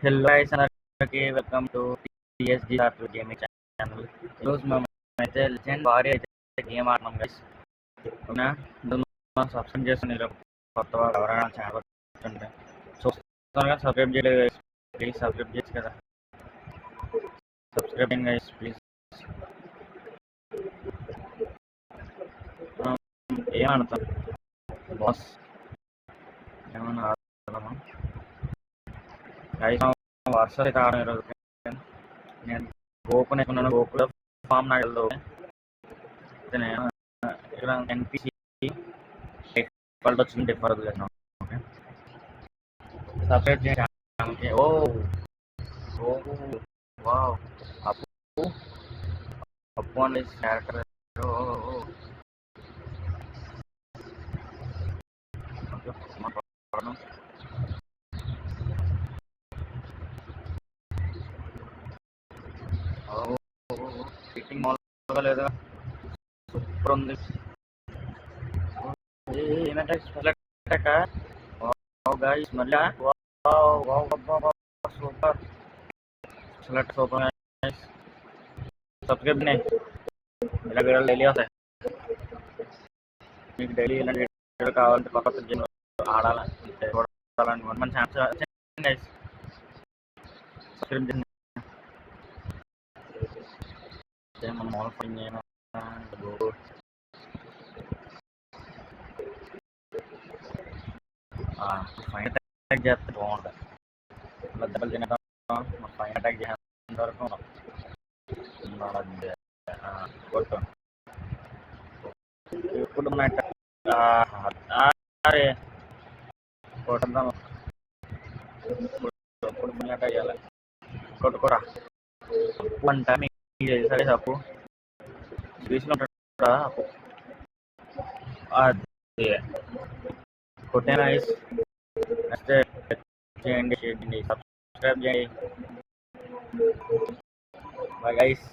Hello guys, అందరికీ welcome to TSG gaming channel. ఈరోజు మేము అయితే లెజెండ్ వారి అయితే గేమ్ ఆడినాం గైస్. అవునా, సబ్స్క్రైబ్ చేస్తున్నారు కొత్త వాళ్ళు ఎవరైనా ఛానల్ వస్తుంటే చూస్తాను కదా, సబ్స్క్రైబ్ చేయలేదు గైస్. ప్లీజ్ సబ్స్క్రైబ్ చేయొచ్చు కదా, సబ్స్క్రైబ్ గైస్ ప్లీజ్. ఏం ఆడతాం బాస్, ఏమన్నా ఆడదామా గైస్? వర్షాలు అయితే ఆడడం ఈరోజు. నేను గోకుని ఎక్కున్నాను, గోకులో ఫామ్ నాకు వెళ్దావు. నేను ఇక్కడ ఎన్పిసి డిఫాల్ట్ వచ్చింది, డిఫాల్ట్ వదిలేను. ఓకే, సపరేట్ చేయడానికి. ఓ ఓ వావ్, అప్పు అప్పు అనే క్యారెక్టర్. ఫిట్టింగ్ మామూలుగా లేదా, సూపర్ ఉంది. ఏమంటే స్పెల్ అటాక్. వావ్ గైస్, మళ్ళీ wow wow wow super select super guys. Subscribe నే, ఇలా వీడియోలు డైలీ వస్తాయి. మీకు డైలీ ఇలాంటి వీడియోలు కావాలంటే కొత్త గేమ్ ఆడాలంటే చూడాలంటే మన ఛాన్స్ గైస్ సబ్స్క్రైబ్ చేయండి. మన మామూలు ఫైన్ ఫైన్ అటాక్ చేస్తే బాగుంటుంది. ఇలా దెబ్బలు తినడం, ఫైన్ అటాక్ చేసేంత వరకు కొట్టు. ఇప్పుడు మన అరే కొట్టద్దాం, ఇప్పుడు మన అటాక్ చేయాలి. కొట్టుకోరా వన్ టైం సరే తప్పు తీసుకుంటా అప్పు. అది కొట్టేనా గైస్? నెక్స్ట్ చేయండి, సబ్స్క్రైబ్ చేయండి. Bye guys.